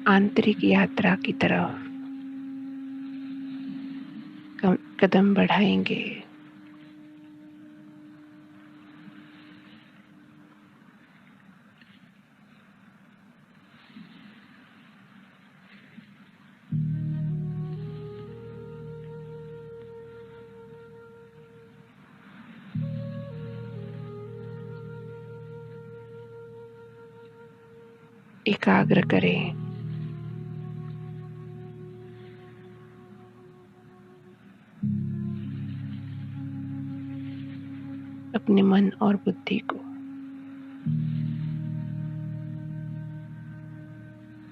आंतरिक यात्रा की तरफ कदम बढ़ाएंगे। एकाग्र करें। अपने मन और बुद्धि को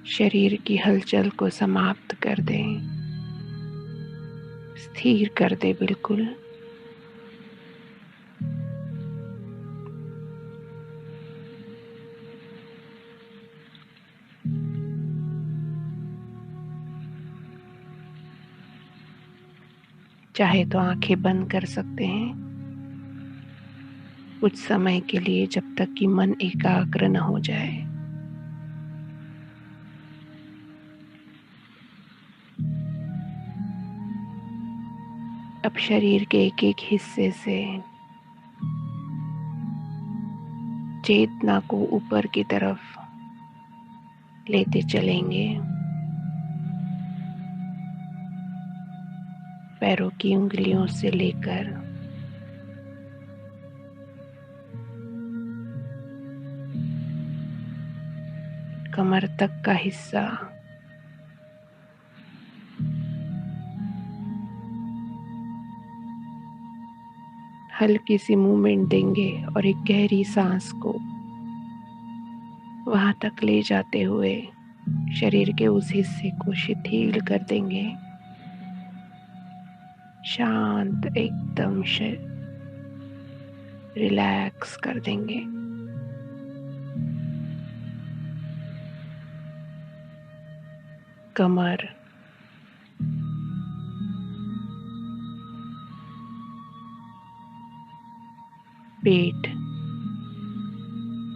शरीर की हलचल को समाप्त कर दें, स्थिर कर दे बिल्कुल। चाहे तो आंखें बंद कर सकते हैं कुछ समय के लिए, जब तक कि मन एकाग्र न हो जाए। अब शरीर के एक एक हिस्से से चेतना को ऊपर की तरफ लेते चलेंगे। पैरों की उंगलियों से लेकर कमर तक का हिस्सा, हल्की सी मूवमेंट देंगे और एक गहरी सांस को वहां तक ले जाते हुए शरीर के उस हिस्से को शिथिल कर देंगे। शांत, एकदम रिलैक्स कर देंगे। कमर, पेट,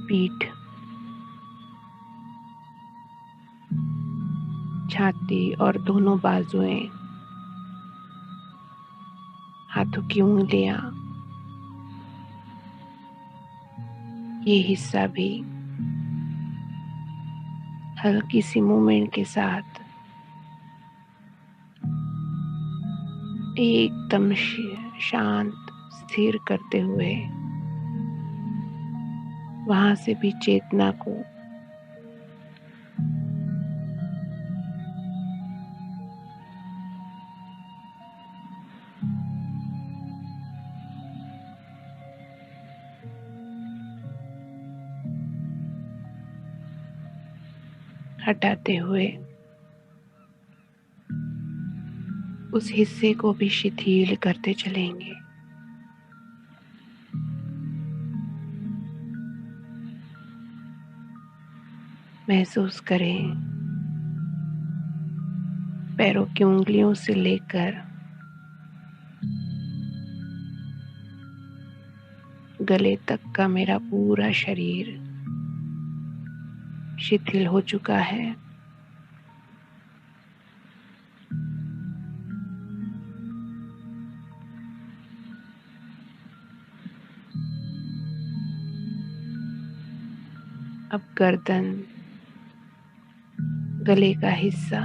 पीठ, छाती और दोनों बाजुएं, हाथों की उंगलियां, ये हिस्सा भी हल्की सी मूवमेंट के साथ एकदम शांत, स्थिर करते हुए वहां से भी चेतना को हटाते हुए उस हिस्से को भी शिथिल करते चलेंगे। महसूस करें पैरों की उंगलियों से लेकर गले तक का मेरा पूरा शरीर शिथिल हो चुका है। अब गर्दन, गले का हिस्सा,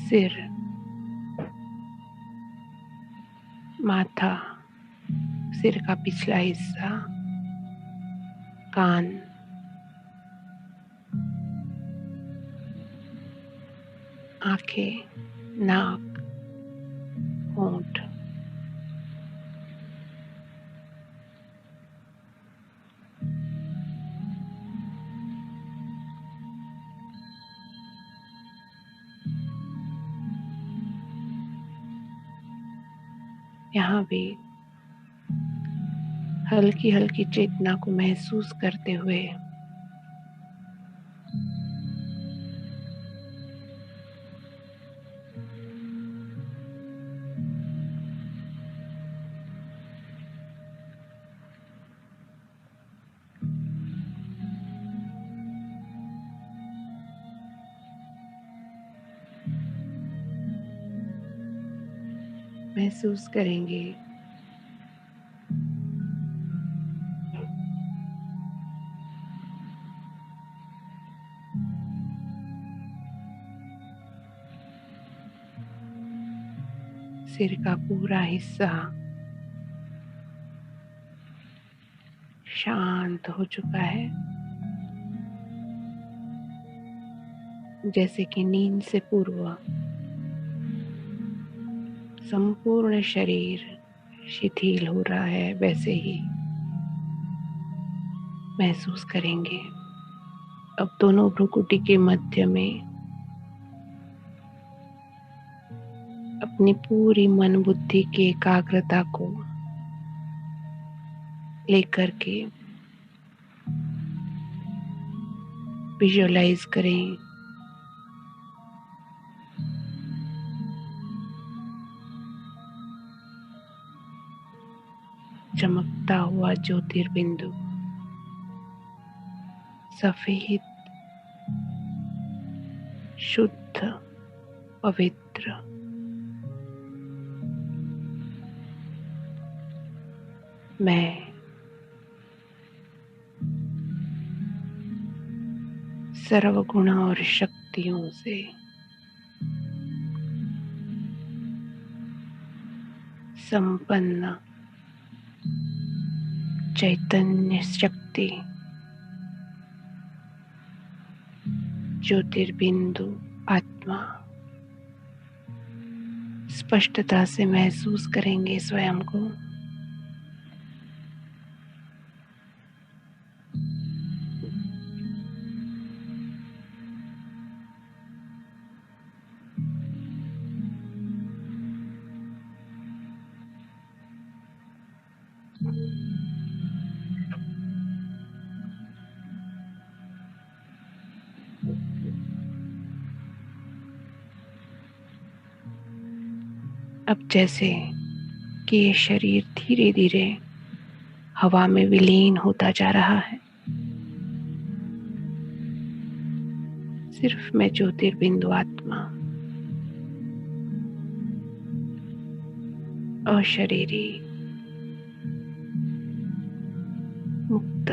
सिर, माथा, सिर का पिछला हिस्सा, कान, आंखें, नाक, होंठ, यहाँ भी हल्की हल्की चेतना को महसूस करते हुए महसूस करेंगे सिर का पूरा हिस्सा शांत हो चुका है, जैसे कि नींद से पूर्व संपूर्ण शरीर शिथिल हो रहा है, वैसे ही महसूस करेंगे। अब दोनों भ्रुकुटी के मध्य में अपनी पूरी मन बुद्धि की एकाग्रता को लेकर के विजुअलाइज करें चमकता हुआ ज्योतिर्बिंदु, सफेद, शुद्ध, पवित्र, मैं सर्वगुण और शक्तियों से संपन्न चैतन्य शक्ति ज्योतिर्बिंदु आत्मा स्पष्टता से महसूस करेंगे स्वयं को। अब जैसे कि ये शरीर धीरे धीरे हवा में विलीन होता जा रहा है, सिर्फ मैं ज्योतिर्बिंदु आत्मा अशरीरी मुक्त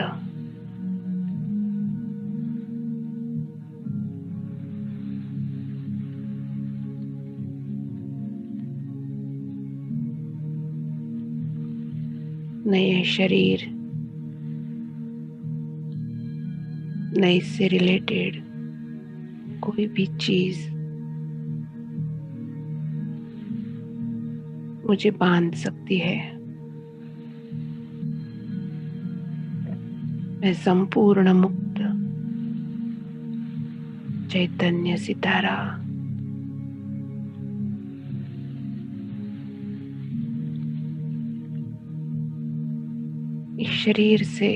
नए शरीर, नए से रिलेटेड कोई भी चीज मुझे बांध सकती है। मैं संपूर्ण मुक्त चैतन्य सितारा इस शरीर से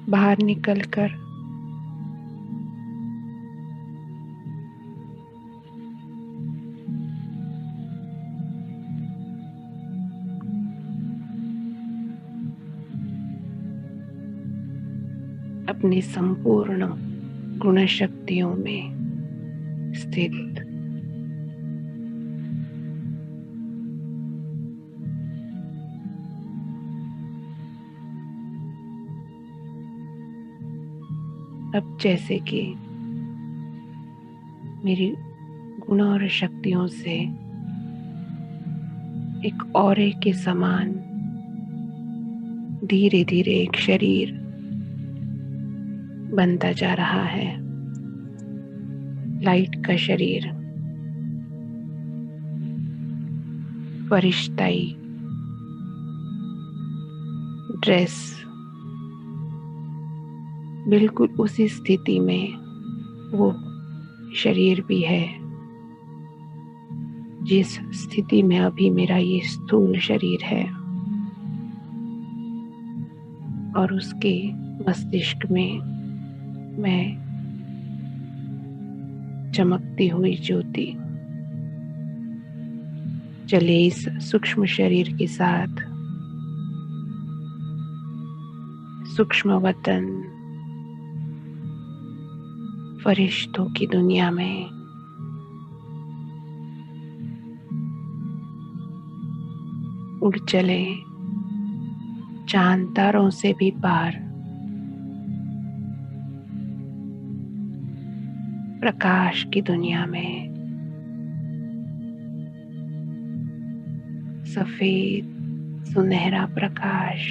बाहर निकलकर अपनी संपूर्ण गुण शक्तियों में स्थित अब जैसे कि मेरी गुण और शक्तियों से एक औरे के समान धीरे धीरे एक शरीर बनता जा रहा है, लाइट का शरीर, फरिश्ताई ड्रेस, बिल्कुल उसी स्थिति में वो शरीर भी है जिस स्थिति में अभी मेरा ये स्थूल शरीर है और उसके मस्तिष्क में मैं चमकती हुई ज्योति, चले इस सूक्ष्म शरीर के साथ सूक्ष्म वतन फरिश्तों की दुनिया में उड़ चले, चांद तारों से भी पार, प्रकाश की दुनिया में सफेद सुनहरा प्रकाश,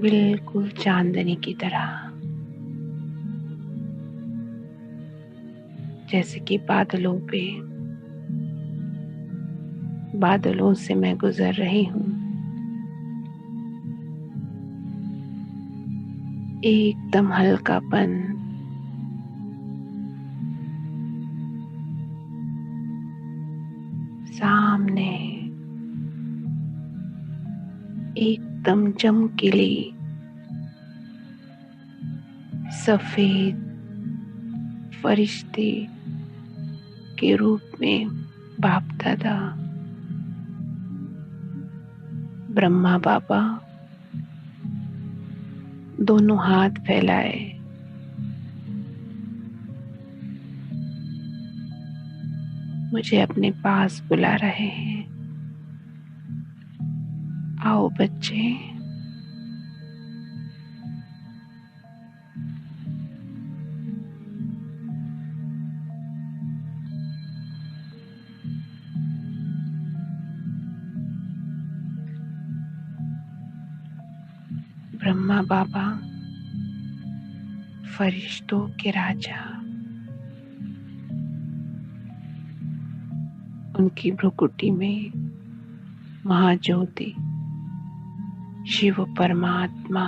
बिल्कुल चांदनी की तरह, जैसे कि बादलों से मैं गुजर रही हूँ। एकदम हल्कापन, सामने एकदम चमकीली सफेद फरिश्ते के रूप में बाप दादा ब्रह्मा बाबा दोनों हाथ फैलाए मुझे अपने पास बुला रहे हैं। आओ बच्चे, ब्रह्मा बाबा फरिश्तों के राजा, उनकी भ्रुकुटी में महाज्योति शिव परमात्मा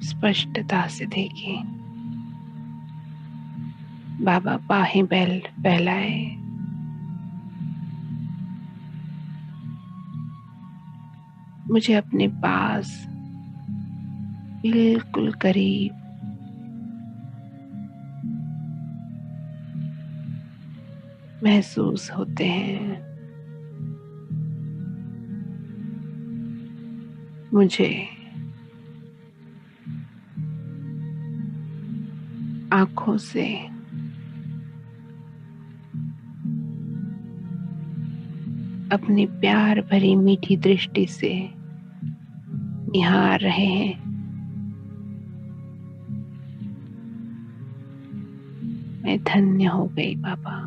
स्पष्टता से देखे। बाबा बाहें फैलाए, मुझे अपने पास बिल्कुल करीब महसूस होते हैं। मुझे आंखों से अपनी प्यार भरी मीठी दृष्टि से निहार रहे हैं। मैं धन्य हो गई बाबा।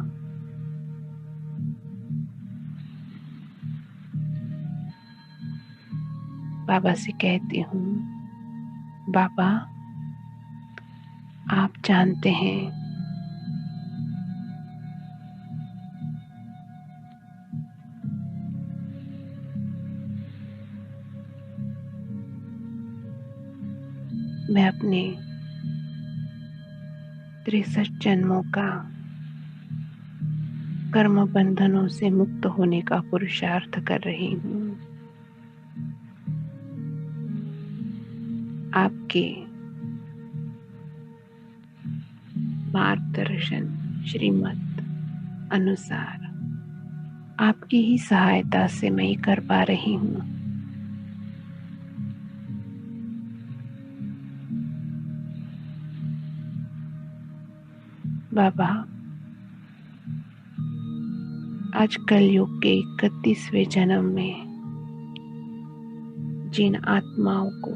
बाबा से कहती हूँ, बाबा आप जानते हैं मैं अपने 63 जन्मों का कर्म बंधनों से मुक्त होने का पुरुषार्थ कर रही हूँ। आपके मार्गदर्शन श्रीमत अनुसार आपकी ही सहायता से मैं ये कर पा रही हूँ। बाबा आज कलयुग के 31वें जन्म में जिन आत्माओं को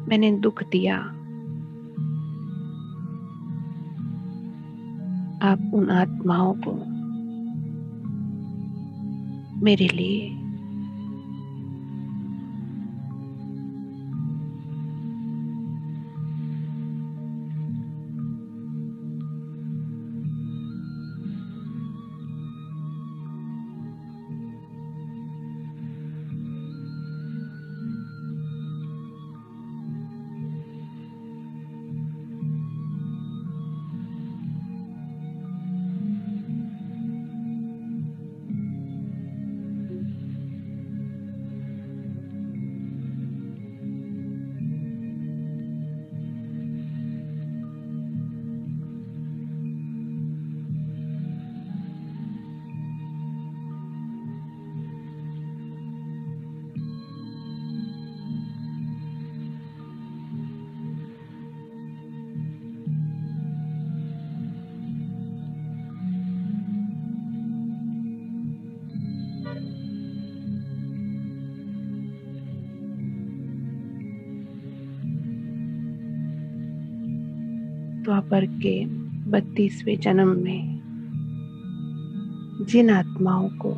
मैंने दुख दिया, आप उन आत्माओं को मेरे लिए द्वापर के 32वें जन्म में जिन आत्माओं को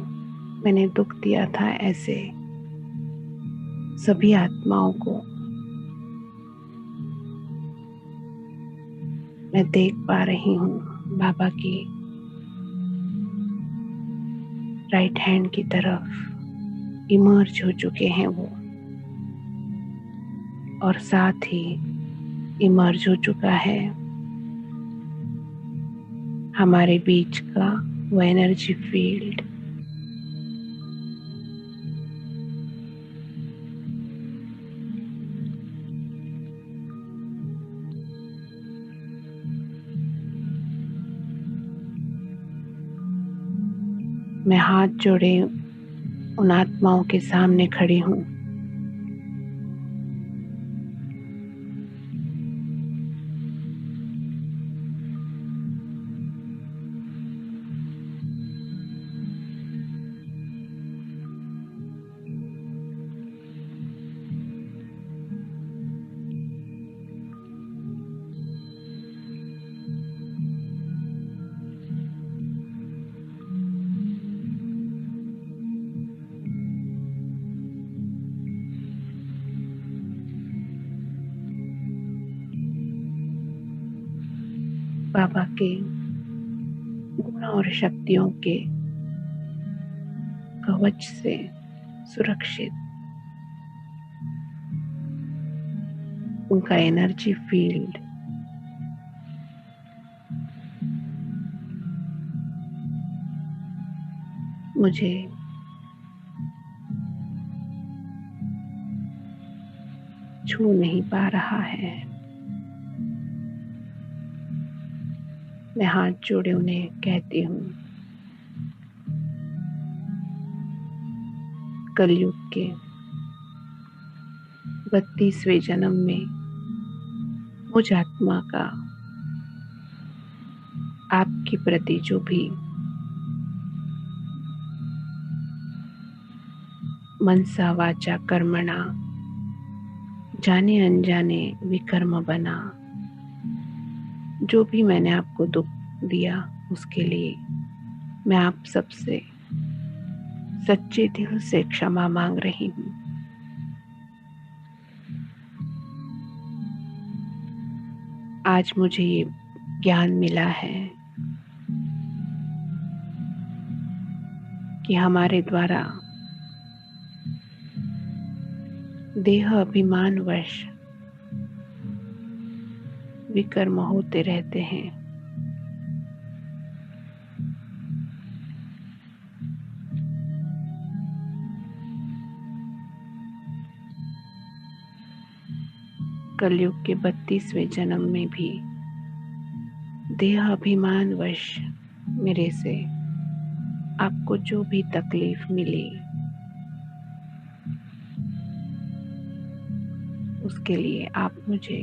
मैंने दुख दिया था, ऐसे सभी आत्माओं को मैं देख पा रही हूँ। बाबा की राइट हैंड की तरफ इमर्ज हो चुके हैं वो, और साथ ही इमर्ज हो चुका है हमारे बीच का वो एनर्जी फील्ड। मैं हाथ जोड़े उन आत्माओं के सामने खड़ी हूँ। बाबा के गुण और शक्तियों के कवच से सुरक्षित उनका एनर्जी फील्ड मुझे छू नहीं पा रहा है। मैं हाथ जोड़े उन्हें कहती हूँ, कलयुग के 32वें जन्म में मुझ आत्मा का आपके प्रति जो भी मनसा वाचा कर्मणा जाने अनजाने विकर्म बना, जो भी मैंने आपको दुख दिया उसके लिए मैं आप सबसे सच्चे दिल से क्षमा मांग रही हूँ। आज मुझे ये ज्ञान मिला है कि हमारे द्वारा देह अभिमानवश विकर्म होते रहते हैं। कलयुग के 32वें जन्म में भी देह अभिमानवश मेरे से आपको जो भी तकलीफ मिली उसके लिए आप मुझे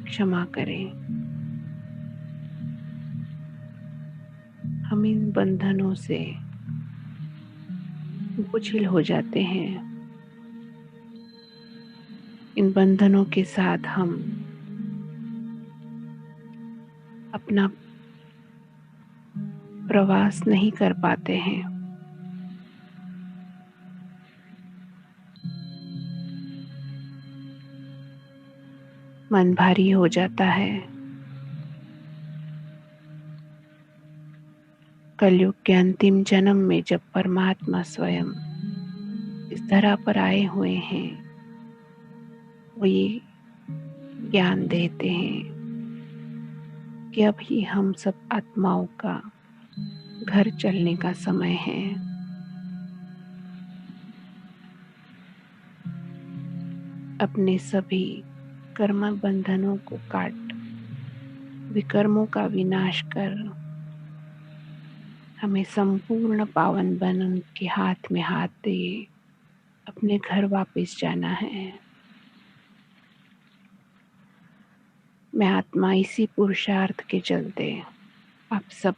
क्षमा करें। हम इन बंधनों से बोझिल हो जाते हैं। इन बंधनों के साथ हम अपना प्रवास नहीं कर पाते हैं। मन भारी हो जाता है। कलयुग के अंतिम जन्म में जब परमात्मा स्वयं इस धरा पर आए हुए हैं, वो ये ज्ञान देते हैं कि अभी हम सब आत्माओं का घर चलने का समय है। अपने सभी कर्म बंधनों को काट विकर्मों का विनाश कर हमें संपूर्ण पावन बन के हाथ में हाथ दिए अपने घर वापस जाना है। मैं आत्मा इसी पुरुषार्थ के चलते आप सब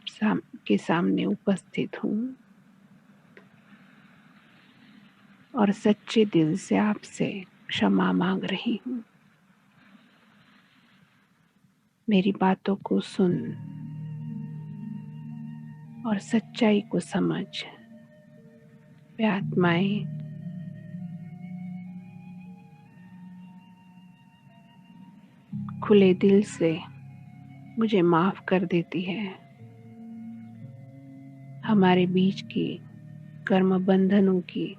के सामने उपस्थित हूँ और सच्चे दिल से आपसे क्षमा मांग रही हूँ। मेरी बातों को सुन और सच्चाई को समझ। वे आत्माएं खुले दिल से मुझे माफ कर देती है। हमारे बीच की कर्म बंधनों की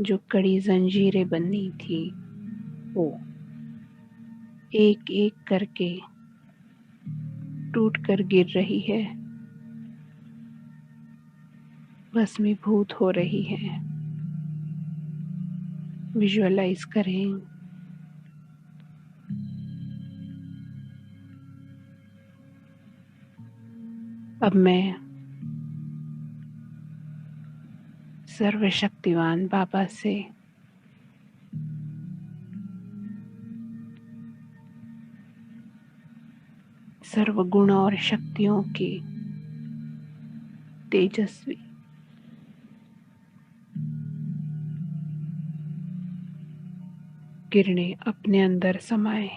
जो कड़ी जंजीरें बनी थी, वो एक एक करके टूट कर गिर रही है, भस्मीभूत हो रही है। विजुअलाइज करें अब मैं सर्वशक्तिवान बाबा से सर्वगुण और शक्तियों की तेजस्वी किरणें अपने अंदर समाये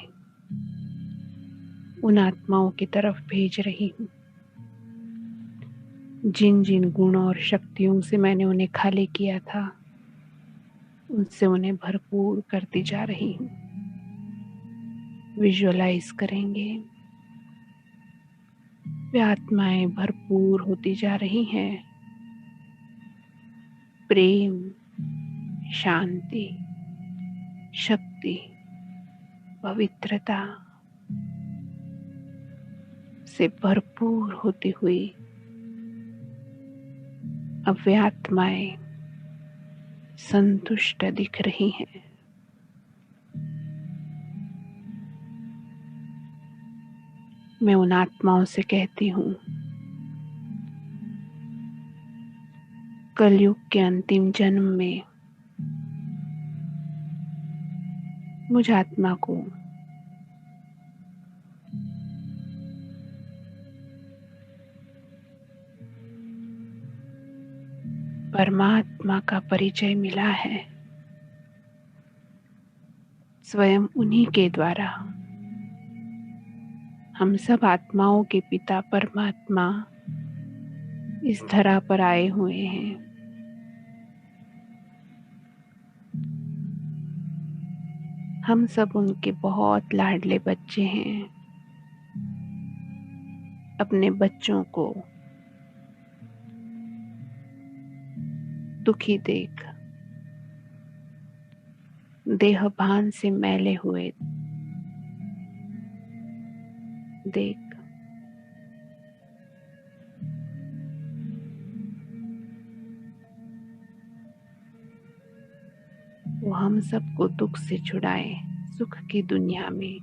उन आत्माओं की तरफ भेज रही हूँ, जिन जिन गुणों और शक्तियों से मैंने उन्हें खाली किया था, उनसे उन्हें भरपूर करती जा रही हूँ। विजुअलाइज करेंगे वे आत्माएं भरपूर होती जा रही हैं, प्रेम, शांति, शक्ति, पवित्रता से भरपूर होती हुई अब वे आत्माएं संतुष्ट दिख रही हैं। मैं उन आत्माओं से कहती हूँ, कलयुग के अंतिम जन्म में मुझ आत्मा को परमात्मा का परिचय मिला है। स्वयं उन्हीं के द्वारा हम सब आत्माओं के पिता परमात्मा इस धरा पर आए हुए हैं। हम सब उनके बहुत लाडले बच्चे हैं। अपने बच्चों को दुखी देख, देहभान से मैले हुए देख, वो हम सबको दुख से छुड़ाए, सुख की दुनिया में,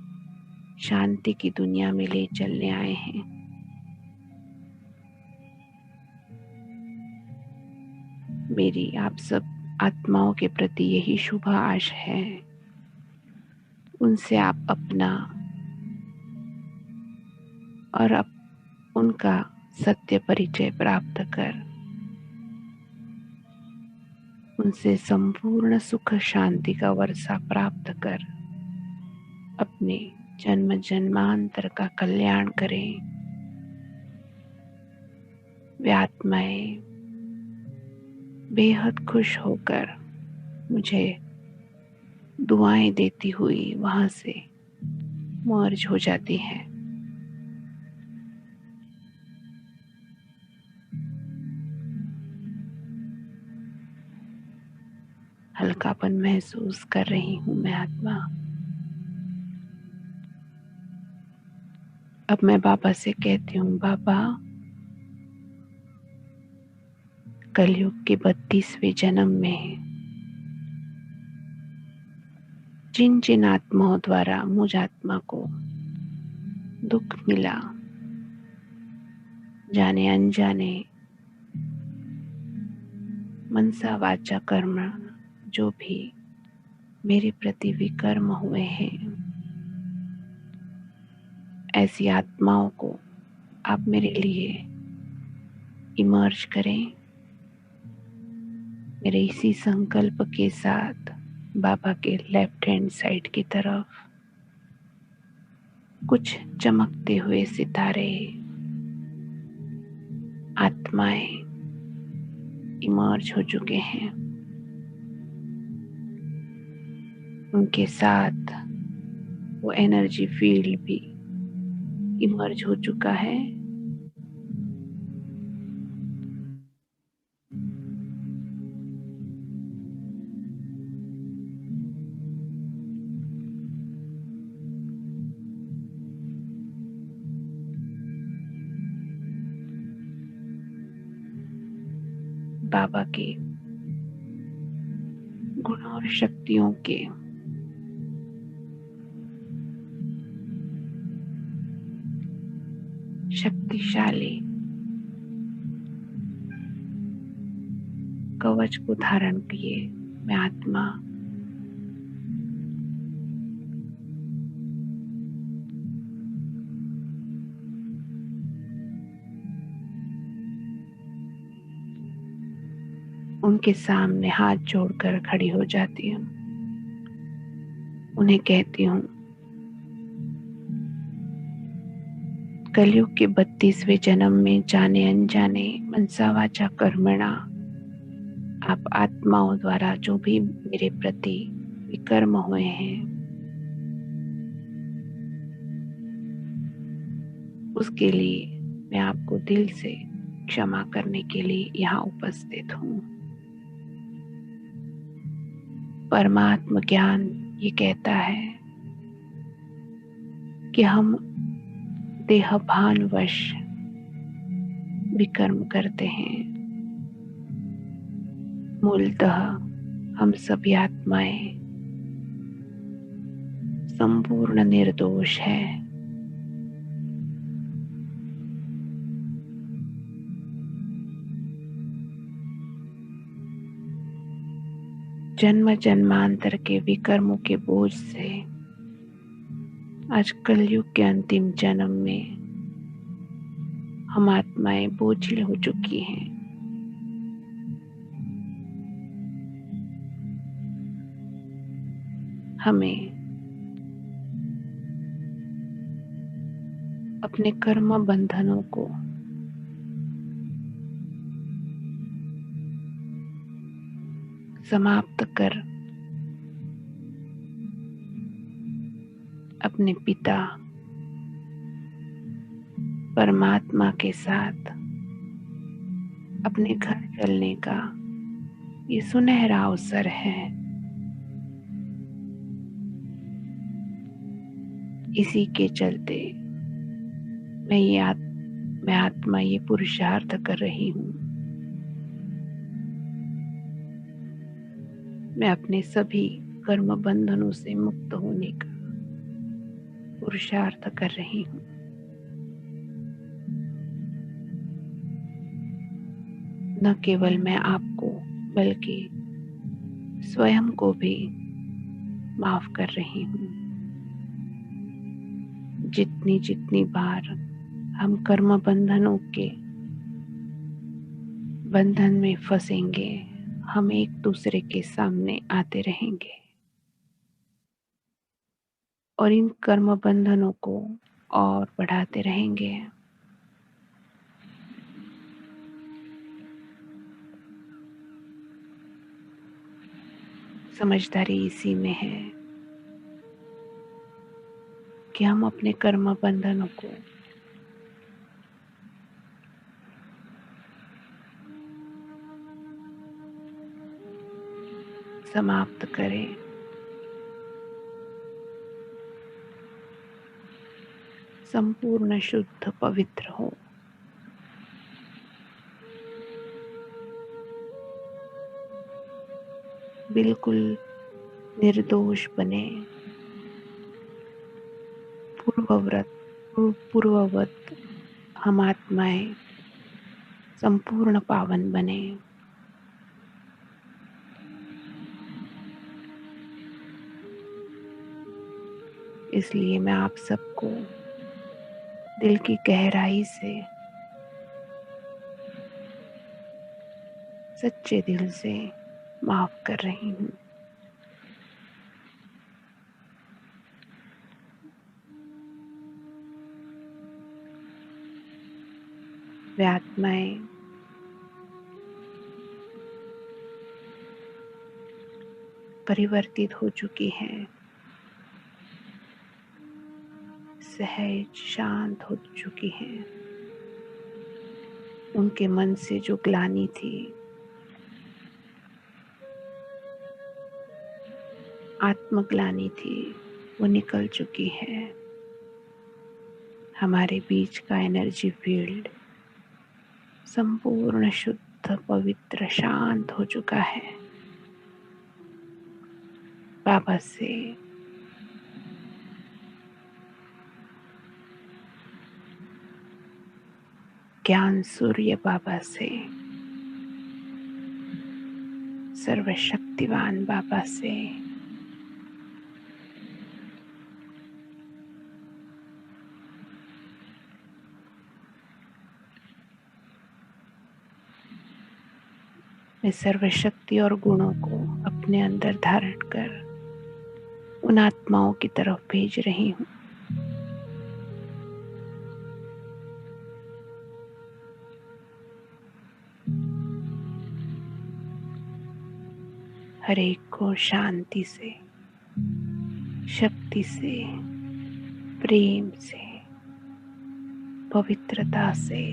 शांति की दुनिया में ले चलने आए हैं। मेरी आप सब आत्माओं के प्रति यही शुभ आशा है। उनसे आप अपना और उनका सत्य परिचय प्राप्त कर, उनसे संपूर्ण सुख शांति का वर्षा प्राप्त कर अपने जन्म जन्मांतर का कल्याण करें। वे आत्माएं बेहद खुश होकर मुझे दुआएं देती हुई वहां से मर्ज हो जाती हैं। हल्कापन महसूस कर रही हूँ मैं आत्मा। अब मैं बाबा से कहती हूँ, बाबा कलयुग के 32वें जन्म में जिन जिन आत्माओं द्वारा मुझ आत्मा को दुख मिला, जाने अनजाने मनसा वाचा कर्म जो भी मेरे प्रति विकर्म हुए हैं, ऐसी आत्माओं को आप मेरे लिए इमर्ज करें। मेरे इसी संकल्प के साथ बाबा के लेफ्ट हैंड साइड की तरफ कुछ चमकते हुए सितारे, आत्माएं इमर्ज हो चुके हैं। उनके साथ वो एनर्जी फील्ड भी इमर्ज हो चुका है। बाबा के गुण और शक्तियों के शक्तिशाली कवच को धारण किए मैं आत्मा उनके सामने हाथ जोड़कर खड़ी हो जाती हूँ। उन्हें कहती हूँ, कलयुग के 32वें जन्म में जाने अनजाने मनसा वाचा कर्मणा आप आत्माओं द्वारा जो भी मेरे प्रति विकर्म हुए हैं, उसके लिए मैं आपको दिल से क्षमा करने के लिए यहाँ उपस्थित हूँ। परमात्म ज्ञान ये कहता है कि हम देहभानवश विकर्म करते हैं। मूलतः हम सभी आत्माएं संपूर्ण निर्दोष है। जन्म जन्मांतर के विकर्मों के बोझ से आज कलयुग के अंतिम जन्म में हम आत्माएं बोझिल हो चुकी हैं। हमें अपने कर्म बंधनों को समाप्त कर अपने पिता परमात्मा के साथ अपने घर चलने का ये सुनहरा अवसर है। इसी के चलते मैं आत्मा ये पुरुषार्थ कर रही हूँ। मैं अपने सभी कर्म बंधनों से मुक्त होने का पुरुषार्थ कर रही हूँ। न केवल मैं आपको बल्कि स्वयं को भी माफ कर रही हूँ। जितनी जितनी बार हम कर्म बंधनों के बंधन में फंसेंगे, हम एक दूसरे के सामने आते रहेंगे और इन कर्म बंधनों को और बढ़ाते रहेंगे। समझदारी इसी में है कि हम अपने कर्म बंधनों को समाप्त करें। संपूर्ण शुद्ध पवित्र हो। बिल्कुल निर्दोष बने। पूर्ववत हम आत्माएं संपूर्ण पावन बने। इसलिए मैं आप सबको दिल की गहराई से सच्चे दिल से माफ कर रही हूँ। वे आत्माएं परिवर्तित हो चुकी हैं, सहज शांत हो चुकी हैं। उनके मन से जो ग्लानि थी, आत्मग्लानि थी, वो निकल चुकी है। हमारे बीच का एनर्जी फील्ड संपूर्ण शुद्ध, पवित्र, शांत हो चुका है। बाबा से ज्ञान सूर्य बाबा से, सर्वशक्तिवान बाबा से, मैं सर्वशक्ति और गुणों को अपने अंदर धारण कर उन आत्माओं की तरफ भेज रही हूँ। हर एक को शांति से, शक्ति से, प्रेम से, पवित्रता से,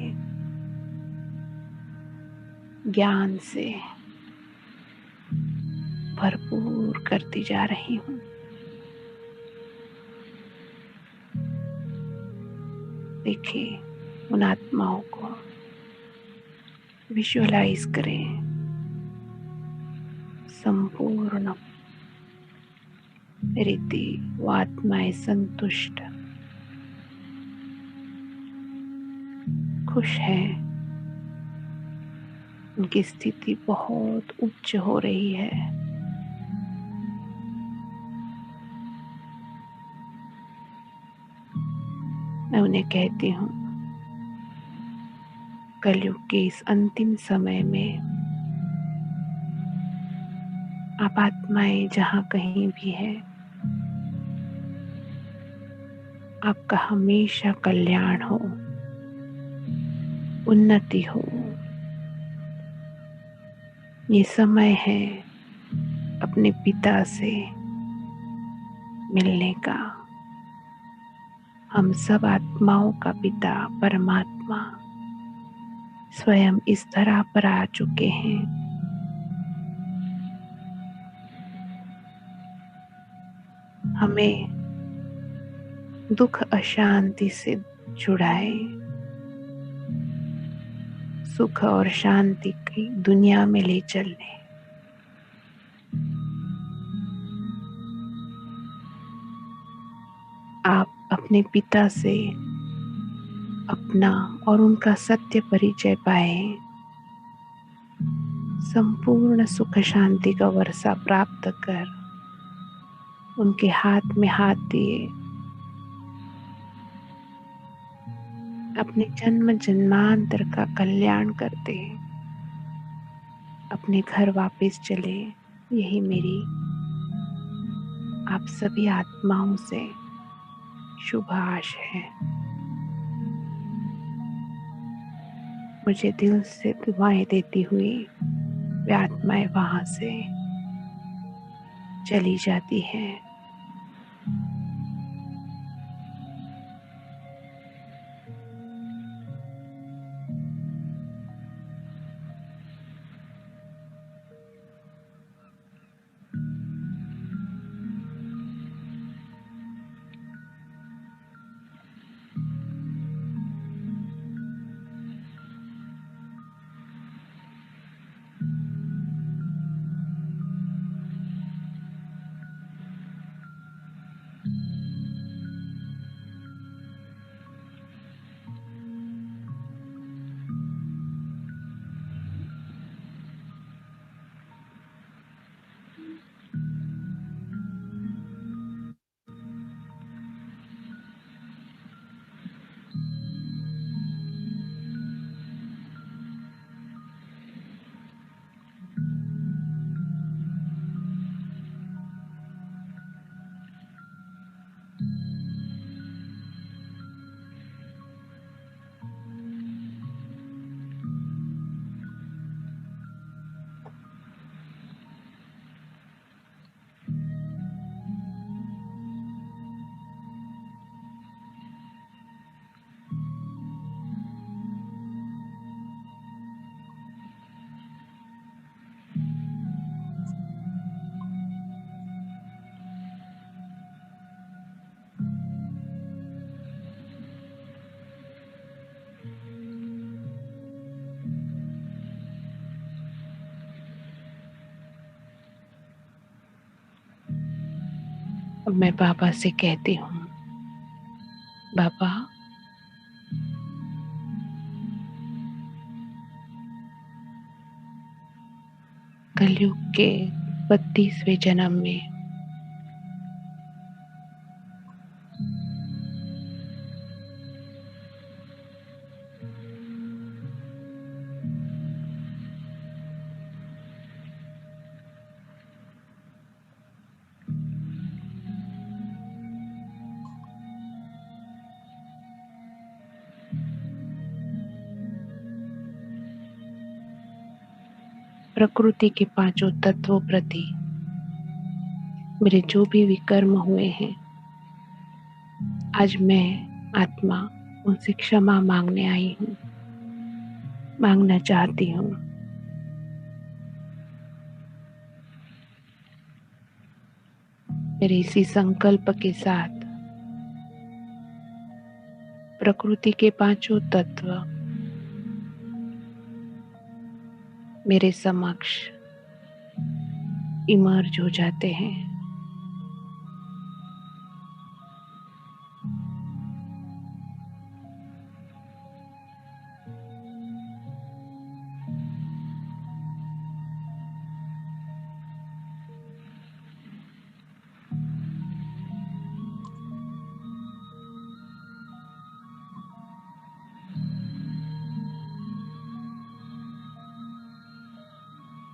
ज्ञान से भरपूर करती जा रही हूँ। देखिए, उन आत्माओं को विजुअलाइज करें, संपूर्ण रीति वो आत्माएं संतुष्ट, खुश है। उनकी स्थिति बहुत उच्च हो रही है। मैं उन्हें कहती हूँ, कलयुग के इस अंतिम समय में आप आत्माएं जहाँ कहीं भी है, आपका हमेशा कल्याण हो, उन्नति हो। ये समय है अपने पिता से मिलने का। हम सब आत्माओं का पिता परमात्मा स्वयं इस धरा पर आ चुके हैं। हमें दुख अशांति से छुड़ाए, सुख और शांति की दुनिया में ले चलने। आप अपने पिता से अपना और उनका सत्य परिचय पाए, संपूर्ण सुख शांति का वर्षा प्राप्त कर उनके हाथ में हाथ दिए अपने जन्म जन्मांतर का कल्याण करते अपने घर वापस चले। यही मेरी आप सभी आत्माओं से शुभ आशा है। मुझे दिल से दुआएं देती हुई वे आत्माएं वहां से चली जाती हैं। और मैं बाबा से कहती हूँ, बाबा कलयुग के 32वें जन्म में प्रकृति के पांचों तत्वों प्रति मेरे जो भी विकर्म हुए हैं, आज मैं आत्मा उनसे क्षमा मांगने आई हूँ, मांगना चाहती हूँ। मेरे इसी संकल्प के साथ प्रकृति के पांचों तत्व मेरे समक्ष इमर्ज हो जाते हैं।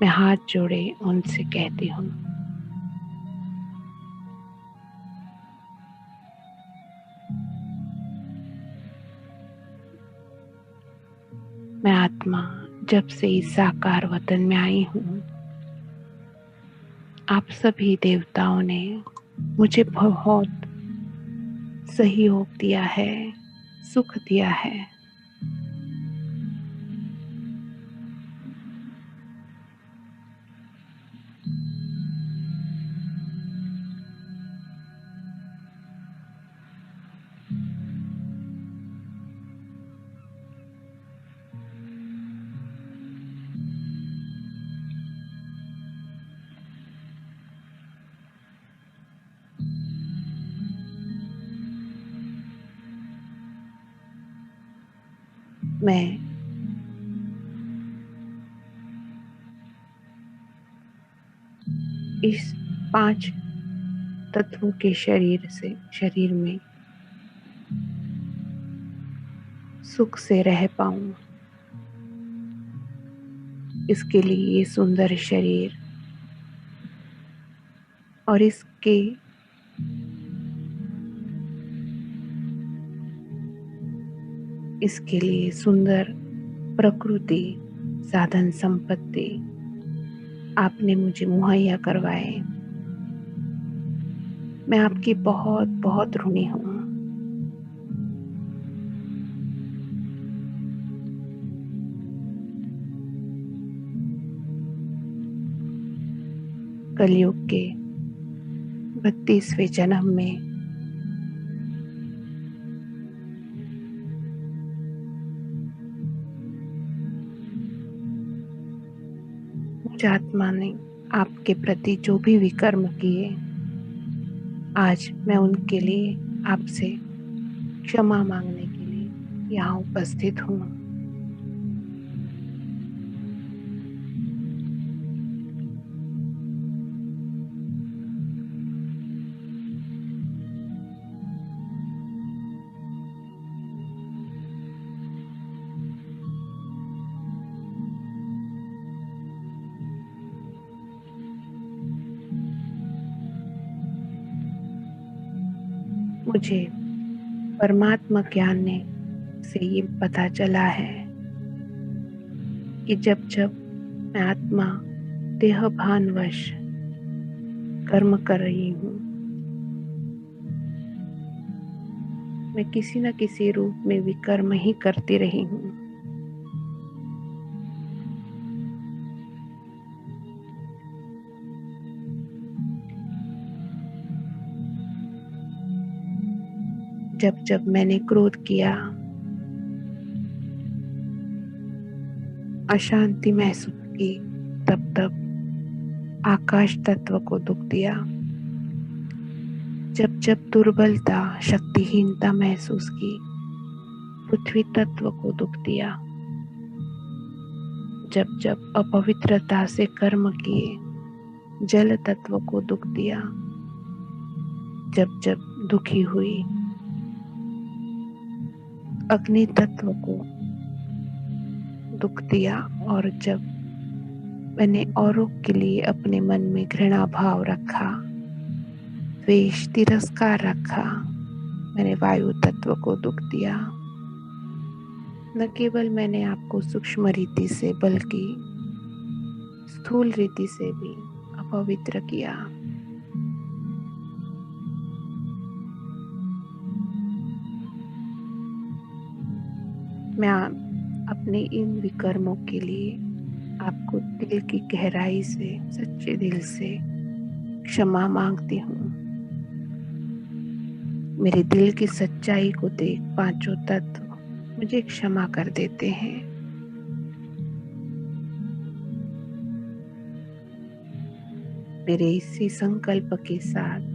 मैं हाथ जोड़े उनसे कहती हूँ, मैं आत्मा जब से इस साकार वतन में आई हूँ, आप सभी देवताओं ने मुझे बहुत सहयोग दिया है, सुख दिया है। मैं इस 5 तत्वों के शरीर में सुख से रह पाऊं, इसके लिए ये सुंदर शरीर और इसके लिए सुंदर प्रकृति, साधन संपत्ति आपने मुझे मुहैया करवाए। मैं आपकी बहुत बहुत ऋणी हूँ। कलयुग के 32वें जन्म में मुझ आत्मा ने आपके प्रति जो भी विकर्म किए, आज मैं उनके लिए आपसे क्षमा मांगने के लिए यहाँ उपस्थित हूँ। मुझे परमात्मा ज्ञान ने से ये पता चला है कि जब जब मैं आत्मा देह भानवश कर्म कर रही हूँ, मैं किसी न किसी रूप में विकर्म ही करती रही हूँ। जब जब मैंने क्रोध किया, अशांति महसूस की, तब तब आकाश तत्व को दुख दिया। जब जब दुर्बलता, शक्तिहीनता महसूस की, पृथ्वी तत्व को दुख दिया। जब जब अपवित्रता से कर्म किए, जल तत्व को दुख दिया। जब जब दुखी हुई, अग्नि तत्व को दुख दिया। और जब मैंने औरों के लिए अपने मन में घृणा भाव रखा, द्वेष, तिरस्कार रखा, मैंने वायु तत्व को दुख दिया। न केवल मैंने आपको सूक्ष्म रीति से बल्कि स्थूल रीति से भी अपवित्र किया। मैं अपने इन विकर्मों के लिए आपको दिल की गहराई से, सच्चे दिल से क्षमा मांगती हूँ। मेरे दिल की सच्चाई को देख पांचों तत्व मुझे क्षमा कर देते हैं। मेरे इसी संकल्प के साथ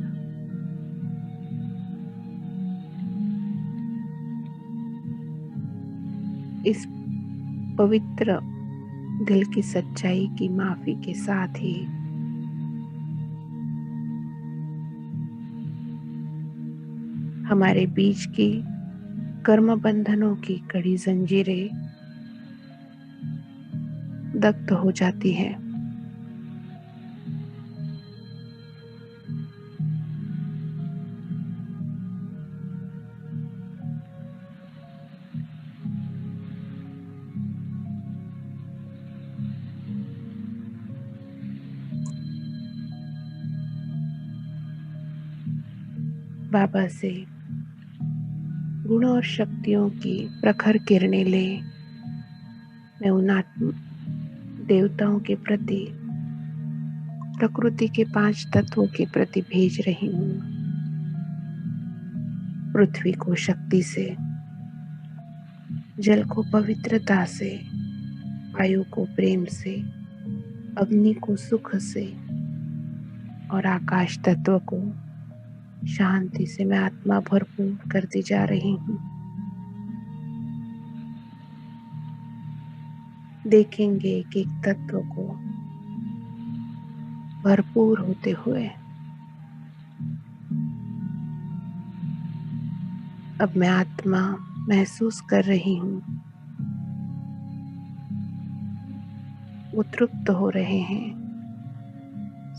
इस पवित्र दिल की सच्चाई की माफी के साथ ही हमारे बीच की कर्म बंधनों की कड़ी जंजीरें दग्ध हो जाती है। बाबा से गुण और शक्तियों की प्रखर किरणें ले मैं उन आत्म देवताओं के प्रति, प्रकृति के 5 तत्वों के प्रति भेज रही हूँ। पृथ्वी को शक्ति से, जल को पवित्रता से, वायु को प्रेम से, अग्नि को सुख से और आकाश तत्व को शांति से मैं आत्मा भरपूर करती जा रही हूँ। देखेंगे एक एक तत्व को भरपूर होते हुए। अब मैं आत्मा महसूस कर रही हूँ, वो तृप्त हो रहे हैं,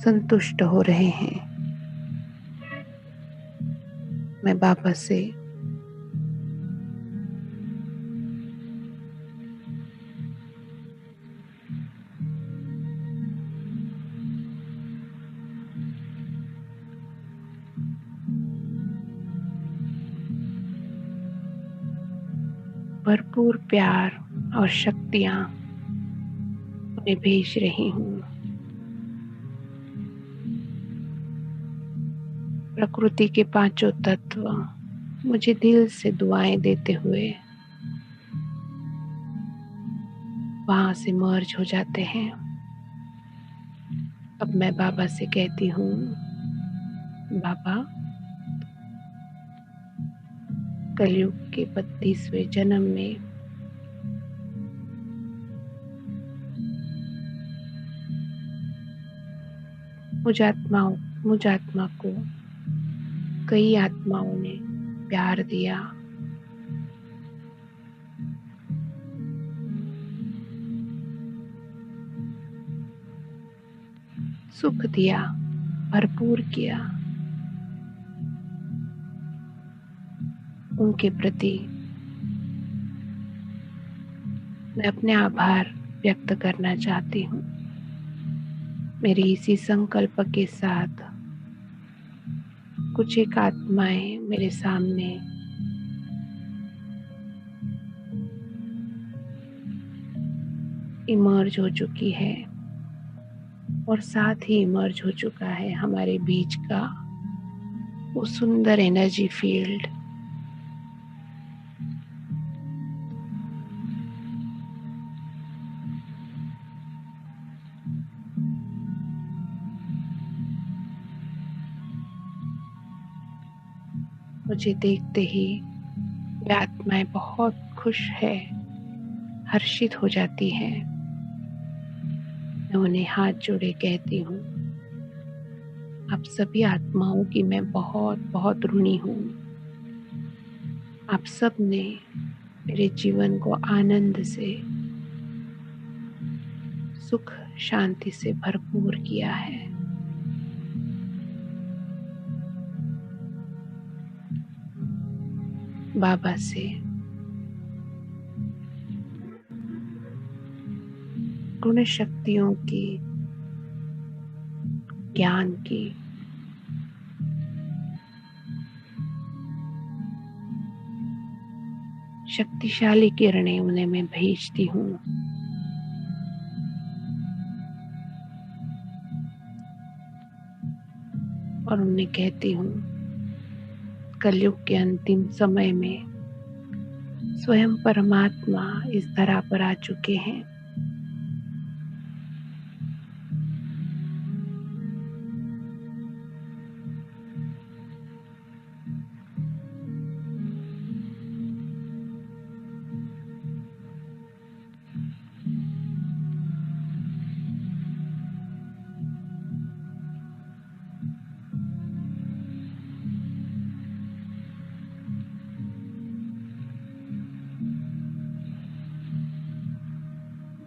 संतुष्ट हो रहे हैं। मैं बाबा से भरपूर प्यार और शक्तियां उन्हें भेज रही हूँ। प्रकृति के 5 तत्व मुझे दिल से दुआएं देते हुए वहां से मर्ज हो जाते हैं। अब मैं बाबा से कहती हूँ, बाबा, कलयुग के 32वें जन्म में मुझ आत्मा को कई आत्माओं ने प्यार दिया, सुख दिया, भरपूर किया। उनके प्रति मैं अपने आभार व्यक्त करना चाहती हूँ। मेरी इसी संकल्प के साथ कुछ एक आत्माएं मेरे सामने इमर्ज हो चुकी है और साथ ही इमर्ज हो चुका है हमारे बीच का वो सुंदर एनर्जी फील्ड। मुझे देखते ही वे आत्माएं बहुत खुश है, हर्षित हो जाती है। मैं उन्हें हाथ जोड़े कहती हूँ, आप सभी आत्माओं की मैं बहुत बहुत ऋणी हूँ। आप सब ने मेरे जीवन को आनंद से, सुख शांति से भरपूर किया है। बाबा से गुण शक्तियों की, ज्ञान की, शक्तिशाली किरणें उन्हें मैं भेजती हूँ। और उन्हें कहती हूँ, कलयुग के अंतिम समय में स्वयं परमात्मा इस धरा पर आ चुके हैं।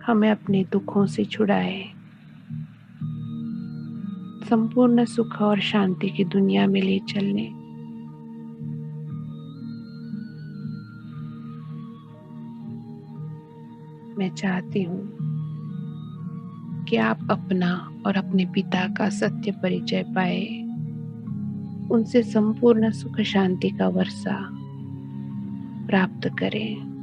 हमें अपने दुखों से छुड़ाए, संपूर्ण सुख और शांति की दुनिया में ले चलने। मैं चाहती हूँ कि आप अपना और अपने पिता का सत्य परिचय पाए, उनसे संपूर्ण सुख शांति का वर्षा प्राप्त करें।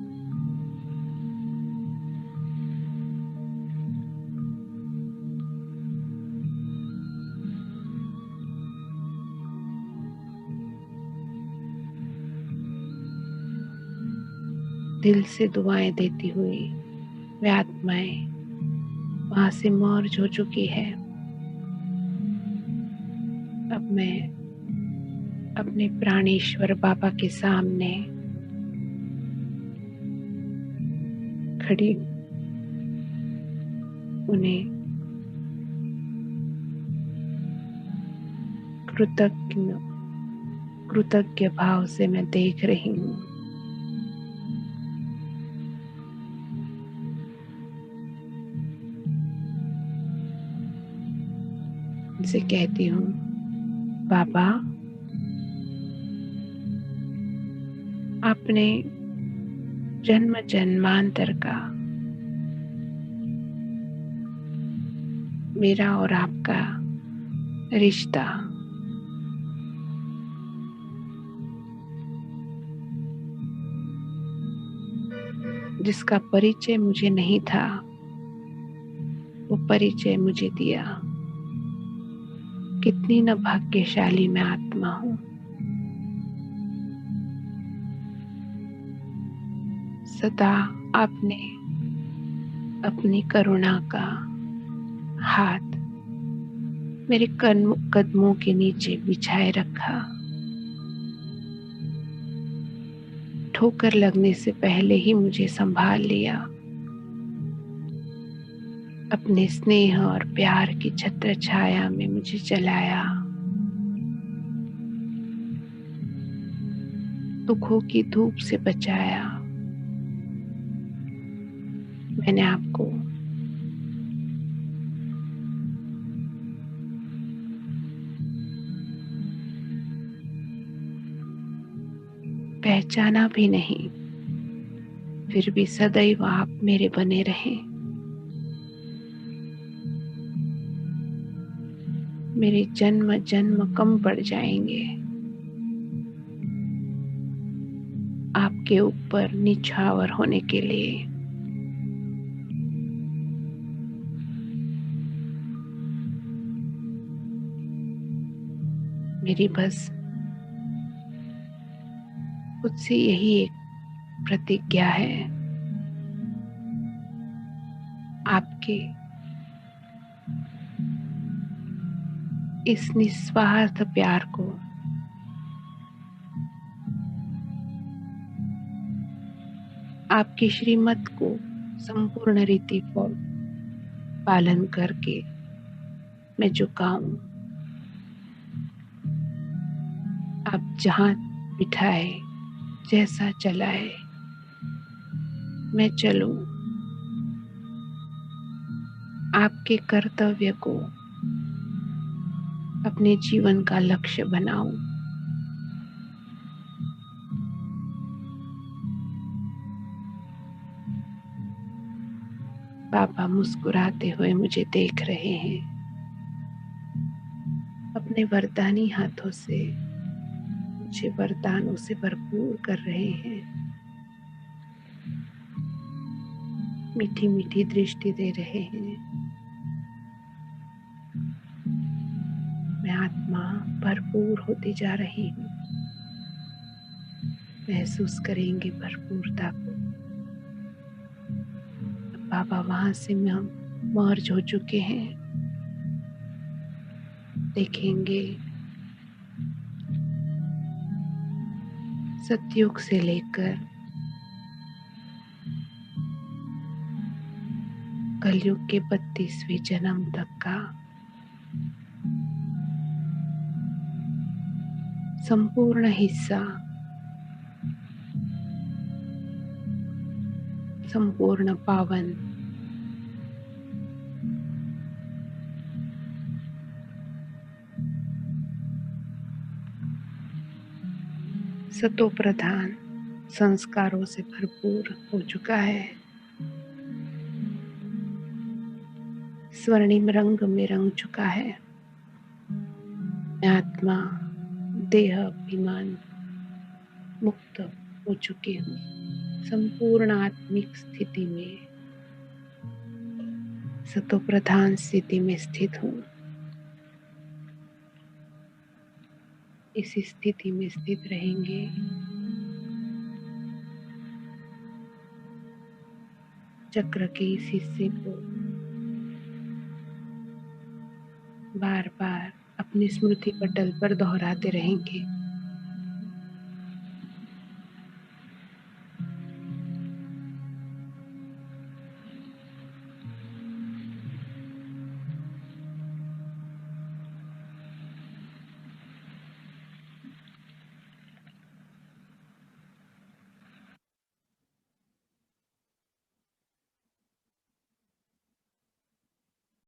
दिल से दुआएं देती हुई वे आत्माएं वहां से मर्ज हो चुकी है। अब मैं अपने प्राणेश्वर बाबा के सामने खड़ी उन्हें कृतज्ञ भाव से मैं देख रही हूँ। उनसे कहती हूँ, बाबा, आपने जन्म जन्मांतर का मेरा और आपका रिश्ता जिसका परिचय मुझे नहीं था, वो परिचय मुझे दिया। कितनी न भाग्यशाली मैं आत्मा हूँ। सदा आपने अपनी करुणा का हाथ मेरे कदमों के नीचे बिछाए रखा। ठोकर लगने से पहले ही मुझे संभाल लिया। अपने स्नेह और प्यार की छत्र छाया में मुझे चलाया। दुखों की धूप से बचाया। मैंने आपको पहचाना भी नहीं, फिर भी सदैव आप मेरे बने रहे। मेरे जन्म जन्म कम पड़ जाएंगे आपके ऊपर निछावर होने के लिए। मेरी बस खुद से यही एक प्रतिज्ञा है, आपके इस निस्वार्थ प्यार को आपकी श्रीमत को संपूर्ण रीति पालन करके मैं झुकाऊं। आप जहां बिठाए, जैसा चलाए, मैं चलूं। आपके कर्तव्य को अपने जीवन का लक्ष्य बनाऊं। बाबा मुस्कुराते हुए मुझे देख रहे हैं, अपने वरदानी हाथों से मुझे वरदानों से भरपूर कर रहे हैं, मीठी मीठी दृष्टि दे रहे हैं। मैं आत्मा भरपूर होती जा रही हूँ। महसूस करेंगे भरपूरता को। बाबा वहां से मर्ज हो चुके हैं। देखेंगे सतयुग से लेकर कलयुग के 32वें जन्म तक का संपूर्ण हिस्सा, संपूर्ण पावन सतो प्रधान संस्कारों से भरपूर हो चुका है। स्वर्णिम रंग में रंग चुका है। मैं आत्मा देह अभिमान मुक्त हो चुकी हूँ। संपूर्ण आत्मिक स्थिति में, सतो प्रधान स्थिति में स्थित हूँ। इस स्थिति में स्थित रहेंगे। चक्र के इस हिस्से को बार बार अपने स्मृति पटल पर दोहराते रहेंगे।